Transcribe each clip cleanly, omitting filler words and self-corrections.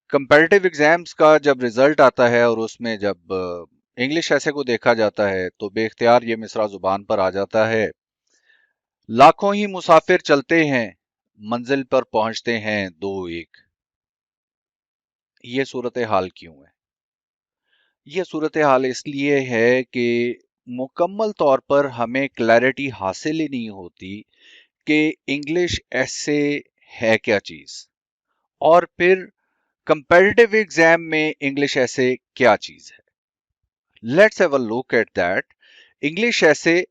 Comparative exams का जब result आता है और उसमें जब इंग्लिश ऐसे को देखा जाता है तो बेख्तियार ये मिसरा जुबान पर आ जाता है। लाखों ही मुसाफिर चलते हैं, मंजिल पर पहुंचते हैं दो एक। ये सूरत हाल क्यों है? ये सूरत हाल इसलिए है कि मुकम्मल तौर पर हमें क्लैरिटी हासिल ही नहीं होती कि इंग्लिश ऐसे है क्या चीज, और फिर कंपैरेटिव एग्जाम में इंग्लिश ऐसे क्या चीज है। Let's have a look at that. English essay,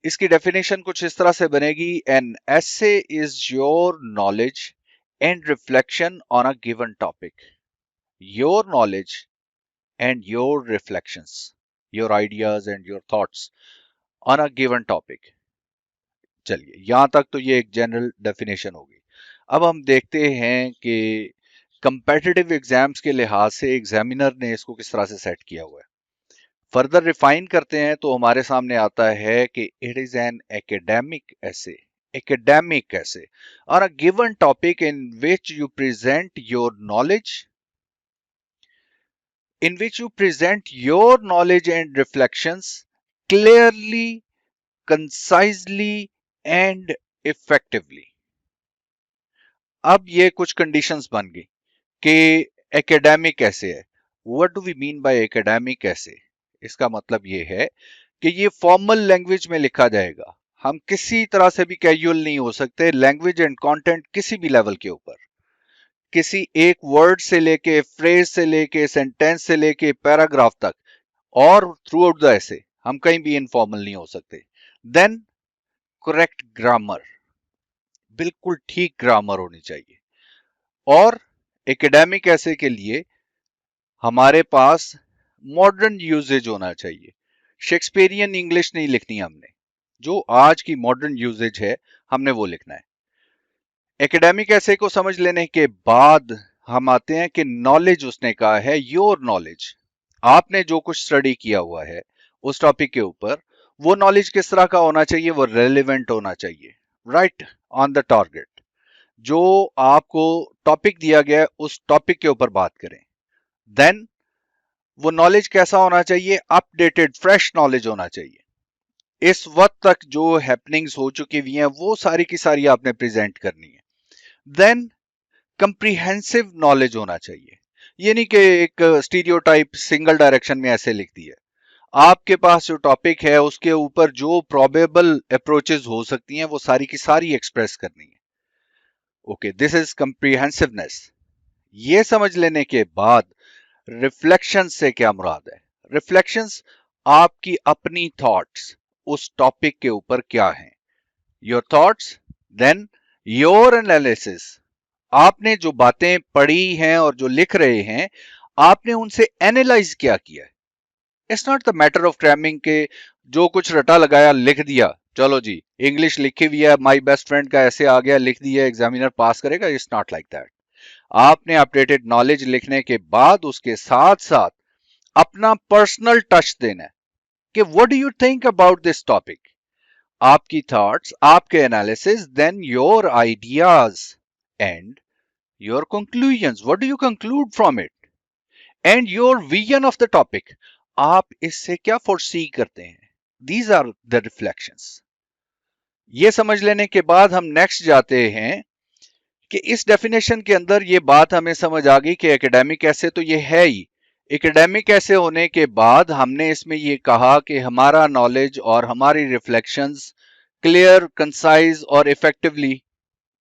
इसकी डेफिनेशन कुछ इस तरह से बनेगी: an essay is your knowledge and reflection on a given topic. Your knowledge and your reflections, your ideas and your thoughts on a given topic. चलिए, यहां तक तो ये एक जनरल डेफिनेशन होगी। अब हम देखते हैं कि कंपेटिटिव एग्जाम्स के लिहाज से एग्जामिनर ने इसको किस तरह से सेट किया हुआ है। फर्दर रिफाइन करते हैं तो हमारे सामने आता है कि इट इज एन एकेडमिक ऐसे, academic essay on a given topic in which you present your knowledge and reflections clearly, concisely and effectively. अब ये कुछ कंडीशंस बन गई कि एकेडमिक ऐसे है। What do we mean by academic essay? इसका मतलब ये है कि ये फॉर्मल लैंग्वेज में लिखा जाएगा। हम किसी तरह से भी कैजुअल नहीं हो सकते। लैंग्वेज एंड कंटेंट किसी भी लेवल के ऊपर, किसी एक वर्ड से लेके, फ्रेज से लेके, सेंटेंस से लेके, पैराग्राफ तक, और थ्रू आउट द ऐसे हम कहीं भी इनफॉर्मल नहीं हो सकते। देन करेक्ट ग्रामर, बिल्कुल ठीक ग्रामर होनी चाहिए। और एकेडमिक ऐसे के लिए हमारे पास मॉडर्न यूजेज होना चाहिए। शेक्सपियरियन इंग्लिश नहीं लिखनी हमने, जो आज की मॉडर्न यूजेज है हमने वो लिखना है। एकेडमिक ऐसे को समझ लेने के बाद हम आते हैं कि नॉलेज उसने कहा है योर नॉलेज। आपने जो कुछ स्टडी किया हुआ है उस टॉपिक के ऊपर, वो नॉलेज किस तरह का होना चाहिए? वो रेलिवेंट होना चाहिए, राइट ऑन द टारगेट। जो आपको टॉपिक दिया गया है उस टॉपिक के ऊपर बात करें। देन वो नॉलेज कैसा होना चाहिए? अपडेटेड, फ्रेश नॉलेज होना चाहिए। इस वक्त तक जो हैपनिंग्स हो चुकी हुई हैं वो सारी की सारी आपने प्रेजेंट करनी है। देन कंप्रीहेंसिव नॉलेज होना चाहिए। ये नहीं कि एक स्टीरियोटाइप सिंगल डायरेक्शन में ऐसे लिख दिया। आपके पास जो टॉपिक है उसके ऊपर जो प्रोबेबल अप्रोचेस हो सकती हैं वो सारी की सारी एक्सप्रेस करनी है। Okay, this is comprehensiveness. ये समझ लेने के बाद रिफ्लेक्शन से क्या मुराद है? रिफ्लेक्शंस आपकी अपनी थॉट्स उस टॉपिक के ऊपर क्या हैं, your thoughts, then your analysis. आपने जो बातें पढ़ी हैं और जो लिख रहे हैं, आपने उनसे एनालाइज क्या किया है। It's not the matter of cramming के जो कुछ रटा लगाया लिख दिया, चलो जी इंग्लिश लिखी हुई है, माई बेस्ट फ्रेंड का ऐसे आ गया लिख दिया, एग्जामिनर पास करेगा। It's not like that. आपने अपडेटेड नॉलेज लिखने के बाद उसके साथ साथ अपना पर्सनल टच देना है कि what do you think about this topic. आपकी थॉट्स, आपके analysis, then your ideas and your conclusions, what do you conclude from it, and your vision of the topic. आप इससे क्या फोरसी करते हैं? These are the reflections. ये समझ लेने के बाद हम नेक्स्ट जाते हैं कि इस डेफिनेशन के अंदर ये बात हमें समझ आ गई कि एकेडमिक ऐसे तो ये है ही। एकेडमिक ऐसे होने के बाद हमने इसमें ये कहा कि हमारा नॉलेज और हमारी रिफ्लेक्शंस क्लियर, कंसाइज और इफेक्टिवली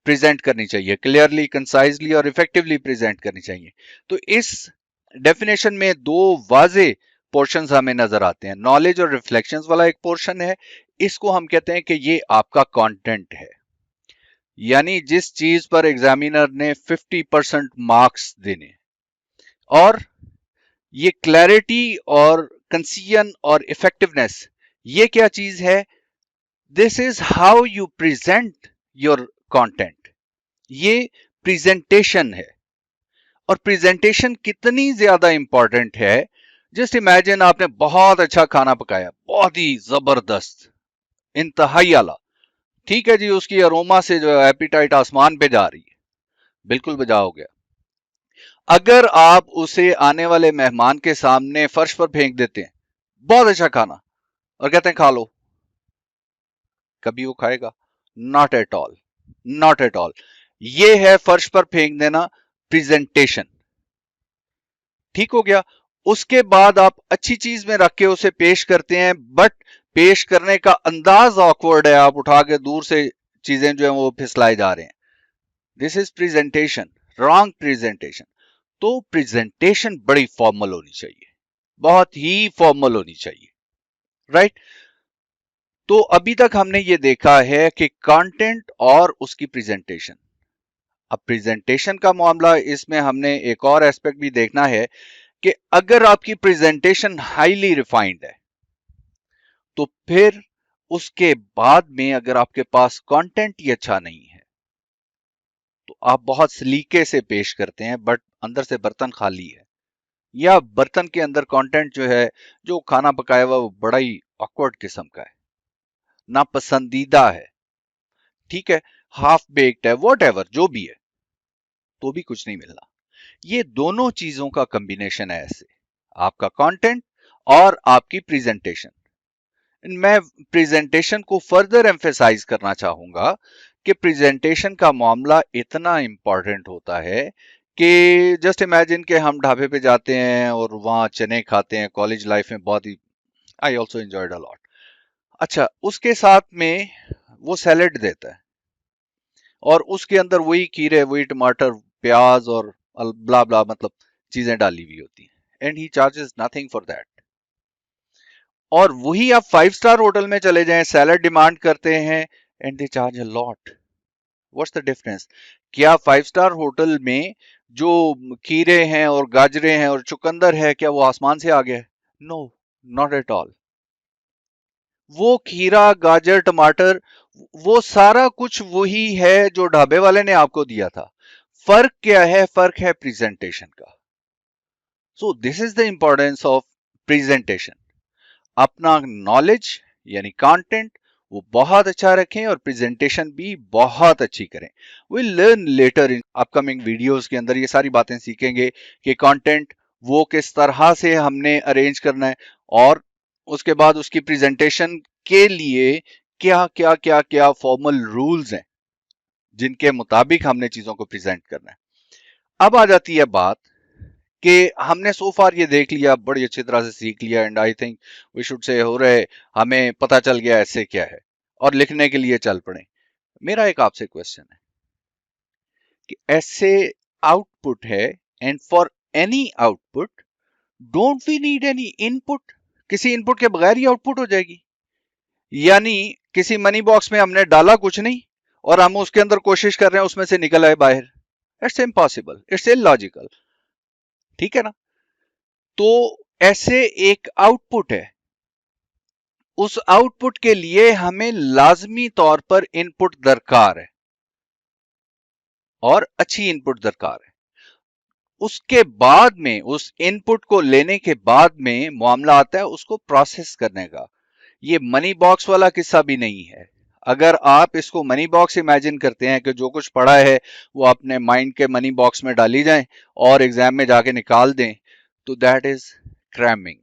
प्रेजेंट करनी चाहिए। क्लियरली, कंसाइजली और इफेक्टिवली प्रेजेंट करनी चाहिए। तो इस डेफिनेशन में दो वाजे पोर्शंस हमें नजर आते हैं। नॉलेज और रिफ्लेक्शंस वाला एक पोर्शन है, इसको हम कहते हैं कि ये आपका कंटेंट है, यानी जिस चीज पर एग्जामिनर ने 50% मार्क्स देने। और ये क्लैरिटी और कंसिजन और इफेक्टिवनेस, ये क्या चीज है? This is how you present your content. ये प्रेजेंटेशन है। और प्रेजेंटेशन कितनी ज्यादा इंपॉर्टेंट है, जस्ट इमेजिन आपने बहुत अच्छा खाना पकाया, बहुत ही जबरदस्त, इंतहाई आला। ठीक है जी, उसकी अरोमा से जो एपिटाइट आसमान पे जा रही है, बिल्कुल बजा हो गया। अगर आप उसे आने वाले मेहमान के सामने फर्श पर फेंक देते हैं, बहुत अच्छा खाना, और कहते हैं खा लो, कभी वो खाएगा? Not at all, not at all. ये है फर्श पर फेंक देना प्रेजेंटेशन। ठीक हो गया। उसके बाद आप अच्छी चीज में रख के उसे पेश करते हैं, बट पेश करने का अंदाज ऑकवर्ड है, आप उठा के दूर से चीजें जो है वो फिसलाए जा रहे हैं। This is presentation, wrong presentation. तो प्रेजेंटेशन बड़ी फॉर्मल होनी चाहिए, बहुत ही फॉर्मल होनी चाहिए, राइट? तो अभी तक हमने ये देखा है कि कंटेंट और उसकी प्रेजेंटेशन। अब प्रेजेंटेशन का मामला, इसमें हमने एक और एस्पेक्ट भी देखना है कि अगर आपकी प्रेजेंटेशन हाईली रिफाइंड है, तो फिर उसके बाद में अगर आपके पास कंटेंट ही अच्छा नहीं है, तो आप बहुत सलीके से पेश करते हैं बट अंदर से बर्तन खाली है, या बर्तन के अंदर कंटेंट जो है, जो खाना पकाया हुआ, वो बड़ा ही ऑकवर्ड किस्म का है, ना पसंदीदा है, ठीक है, हाफ बेक्ड है, वॉट एवर जो भी है, तो भी कुछ नहीं मिलना। ये दोनों चीजों का कॉम्बिनेशन है ऐसे, आपका कंटेंट और आपकी प्रेजेंटेशन। मैं प्रेजेंटेशन को फर्दर एम्फेसाइज करना चाहूंगा कि प्रेजेंटेशन का मामला इतना इंपॉर्टेंट होता है कि जस्ट इमेजिन कि हम ढाबे पे जाते हैं और वहां चने खाते हैं, कॉलेज लाइफ में बहुत ही, I also enjoyed a lot. अच्छा, उसके साथ में वो सैलेड देता है और उसके अंदर वही खीरे, वही टमाटर, प्याज और ब्ला ब्ला, मतलब चीजें डाली हुई होती हैं, and he charges nothing for that. और वही आप 5 स्टार होटल में चले जाएं, सैलड डिमांड करते हैं and they charge a lot. What's the difference? क्या 5 स्टार होटल में जो खीरे हैं और गाजरे हैं और चुकंदर है, क्या वो आसमान से आ गया है? No, not at all. वो खीरा, गाजर, टमाटर, वो सारा कुछ वही है जो ढाबे वाले ने आपको दिया था। फर्क क्या है? फर्क है प्रेजेंटेशन का। So this is the importance of presentation. अपना नॉलेज यानी कंटेंट वो बहुत अच्छा रखें और प्रेजेंटेशन भी बहुत अच्छी करें। Will learn later in upcoming videos के अंदर, ये सारी बातें सीखेंगे कि कंटेंट वो किस तरह से हमने अरेंज करना है, और उसके बाद उसकी प्रेजेंटेशन के लिए क्या क्या क्या क्या फॉर्मल रूल्स हैं जिनके मुताबिक हमने चीजों को प्रेजेंट करना है। अब आ जाती है बात कि हमने सो फार ये देख लिया, बड़ी अच्छी तरह से सीख लिया, and I think we should say हो रहे, हमें पता चल गया ऐसे क्या है, और लिखने के लिए चल पड़े। मेरा एक आपसे क्वेश्चन है कि ऐसे आउटपुट है, and for any output don't we need any input? किसी इनपुट के बगैर ही आउटपुट हो जाएगी? यानी किसी मनी बॉक्स में हमने डाला कुछ नहीं और हम उसके अंदर कोशिश कर रहे हैं उसमें से निकल आए बाहर? इट्स इम्पॉसिबल, इट्स इलॉजिकल, ठीक है ना? तो ऐसे एक आउटपुट है, उस आउटपुट के लिए हमें लाजमी तौर पर इनपुट दरकार है, और अच्छी इनपुट दरकार है। उसके बाद में, उस इनपुट को लेने के बाद में मामला आता है उसको प्रोसेस करने का। ये मनी बॉक्स वाला किस्सा भी नहीं है। अगर आप इसको मनी बॉक्स इमेजिन करते हैं कि जो कुछ पढ़ा है वो अपने माइंड के मनी बॉक्स में डाली जाए और एग्जाम में जाके निकाल दें, तो दैट इज क्रैमिंग।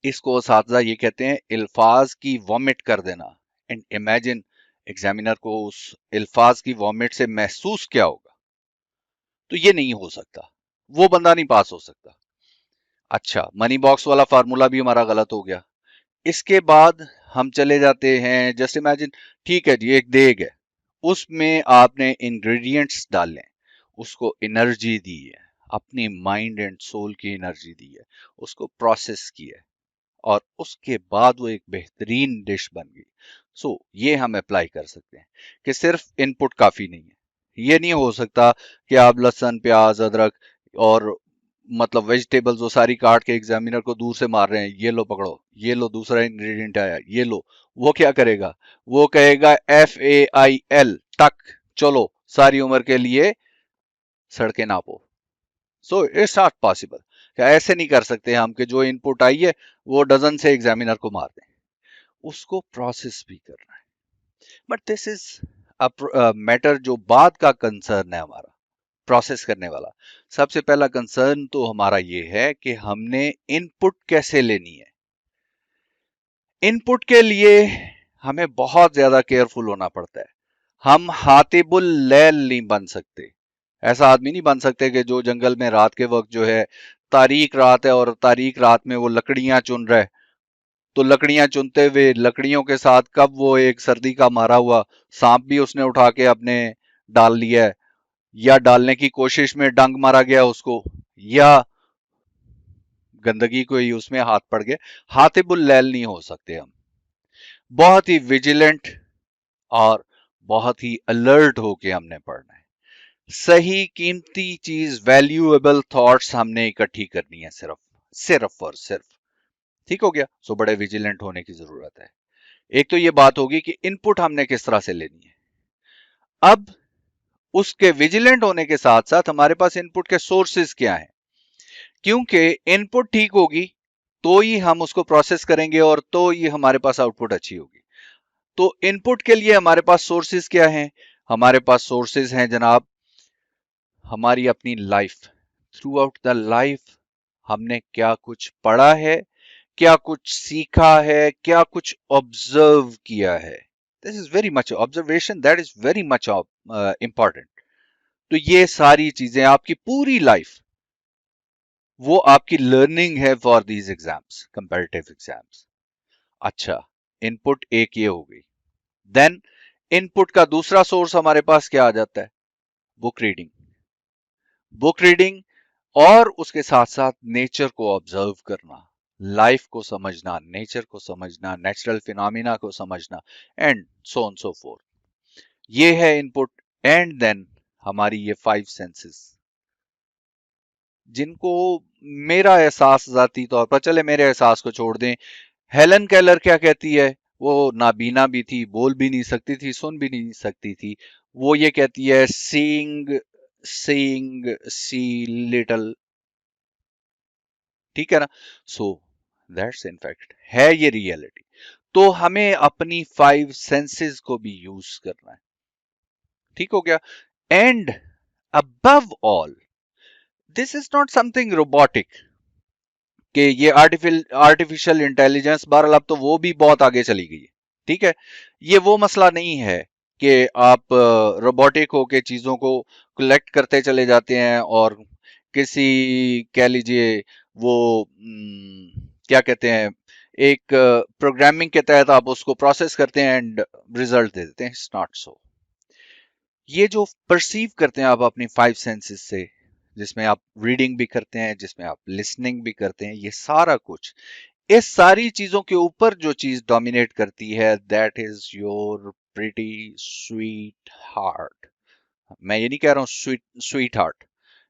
इसको असातिज़ा ये कहते हैं अल्फाज की वॉमिट कर देना। एंड इमेजिन एग्जामिनर को उस अल्फाज की वॉमिट से महसूस क्या होगा। तो ये नहीं हो सकता, वो बंदा नहीं पास हो सकता। अच्छा, मनी बॉक्स वाला फार्मूला भी हमारा गलत हो गया। इसके बाद हम चले जाते हैं, जस्ट इमेजिन, ठीक है जी, एक देग है, उसमें आपने इंग्रेडिएंट्स डाले, उसको एनर्जी दी है, अपनी माइंड एंड सोल की एनर्जी दी है, उसको प्रोसेस किया है, और उसके बाद वो एक बेहतरीन डिश बन गई। सो ये हम अप्लाई कर सकते हैं कि सिर्फ इनपुट काफी नहीं है। ये नहीं हो सकता कि आप लहसुन, प्याज, अदरक और मतलब वेजिटेबल्स वो सारी काट के एग्जामिनर को दूर से मार रहे हैं, ये लो पकड़ो, ये लो दूसरा इंग्रेडिएंट आया, ये लो। वो क्या करेगा? वो कहेगा FAIL, टक, चलो सारी उम्र के लिए सड़कें नापो। So it's not possible. क्या ऐसे नहीं कर सकते हम कि जो इनपुट आई है वो डजन से एग्जामिनर को मार दें? उसको प्रोसेस भी करना है। बट दिस इज मैटर जो बाद का कंसर्न है हमारा, प्रोसेस करने वाला। सबसे पहला कंसर्न तो हमारा ये है कि हमने इनपुट कैसे लेनी है। इनपुट के लिए हमें बहुत ज्यादा केयरफुल होना पड़ता है। हम हातिबुल लैल नहीं बन सकते। ऐसा आदमी नहीं बन सकते कि जो जंगल में रात के वक्त जो है, तारीक रात है और तारीक रात में वो लकड़ियां चुन रहा है, तो लकड़ियां चुनते हुए लकड़ियों के साथ कब वो एक सर्दी का मारा हुआ सांप भी उसने उठा के अपने डाल लिया है, या डालने की कोशिश में डंग मारा गया उसको, या गंदगी को ही उसमें हाथ पड़ गए। हातिबुल लैल नहीं हो सकते हम। बहुत ही विजिलेंट और बहुत ही अलर्ट होके हमने पढ़ना है। सही कीमती चीज, वैल्यूएबल थॉट्स हमने इकट्ठी करनी है, सिर्फ सिर्फ और सिर्फ। ठीक हो गया। सो बड़े विजिलेंट होने की जरूरत है। एक तो ये बात होगी कि इनपुट हमने किस तरह से लेनी है। अब उसके विजिलेंट होने के साथ साथ हमारे पास इनपुट के सोर्सेज क्या हैं, क्योंकि इनपुट ठीक होगी तो ही हम उसको प्रोसेस करेंगे और तो ही हमारे पास आउटपुट अच्छी होगी। तो इनपुट के लिए हमारे पास सोर्सेज क्या हैं? हमारे पास सोर्सेज हैं जनाब, हमारी अपनी life. Through out the life हमने क्या कुछ पढ़ा है, क्या कुछ सीखा है, क्या कुछ ऑब्जर्व किया है। This is very much observation, that is very much important. तो ये सारी चीजें आपकी पूरी लाइफ, वो आपकी लर्निंग है for these exams, comparative exams. अच्छा, इनपुट एक ये हो गई। देन इनपुट का दूसरा सोर्स हमारे पास क्या आ जाता है? Book reading. बुक रीडिंग और उसके साथ साथ नेचर को ऑब्जर्व करना, लाइफ को समझना, नेचर को समझना, नेचुरल फिनोमिना को समझना, and so on so fourth. ये है इनपुट। एंड देन हमारी ये 5 सेंसेस, जिनको मेरा एहसास जाती तौर पर, चले मेरे एहसास को छोड़ दें, हेलन केलर क्या कहती है? वो नाबीना भी थी, बोल भी नहीं सकती थी, सुन भी नहीं सकती थी। वो ये कहती है, सीइंग सीइंग सी लिटिल। ठीक है ना? सो दैट्स इनफैक्ट है ये रियलिटी। तो हमें अपनी 5 सेंसेस को भी यूज करना है। ठीक हो गया। And above all, this is not something robotic कि ये आर्टिफिशियल इंटेलिजेंस, बहरहाल अब तो वो भी बहुत आगे चली गई है। ठीक है, ये वो मसला नहीं है कि आप रोबोटिक होके चीजों को कलेक्ट करते चले जाते हैं और किसी, कह लीजिए वो क्या कहते हैं, एक प्रोग्रामिंग के तहत आप उसको प्रोसेस करते हैं एंड रिजल्ट दे देते हैं। It's not so. ये जो परसीव करते हैं आप अपनी 5 सेंसेस से, जिसमें आप रीडिंग भी करते हैं, जिसमें आप लिसनिंग भी करते हैं, ये सारा कुछ, इस सारी चीजों के ऊपर जो चीज डोमिनेट करती है, that is your pretty sweet heart. मैं ये नहीं कह रहा हूं sweet sweet heart,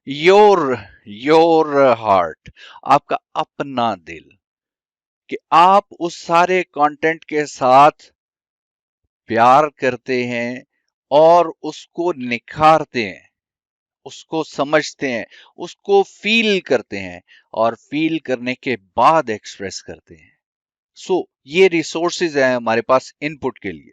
your your heart, आपका अपना दिल, कि आप उस सारे कंटेंट के साथ प्यार करते हैं और उसको निखारते हैं, उसको समझते हैं, उसको फील करते हैं और फील करने के बाद एक्सप्रेस करते हैं। सो ये रिसोर्सेज हैं हमारे पास इनपुट के लिए।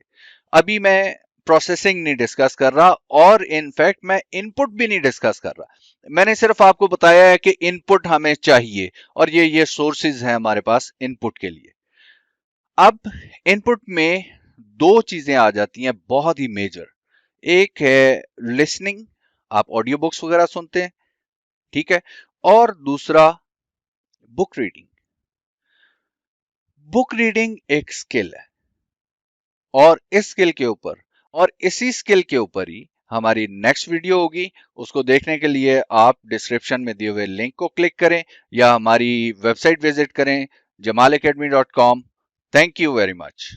अभी मैं प्रोसेसिंग नहीं डिस्कस कर रहा और इनफैक्ट मैं इनपुट भी नहीं डिस्कस कर रहा। मैंने सिर्फ आपको बताया है कि इनपुट हमें चाहिए और ये सोर्सेज हैं हमारे पास इनपुट के लिए। अब इनपुट में दो चीजें आ जाती हैं बहुत ही मेजर। एक है लिसनिंग, आप ऑडियो बुक्स वगैरह सुनते हैं, ठीक है, और दूसरा बुक रीडिंग। बुक रीडिंग एक स्किल है और इस स्किल के ऊपर और इसी स्किल के ऊपर ही हमारी नेक्स्ट वीडियो होगी। उसको देखने के लिए आप डिस्क्रिप्शन में दिए हुए लिंक को क्लिक करें या हमारी वेबसाइट विजिट करें jamalacademy.com। Thank you very much.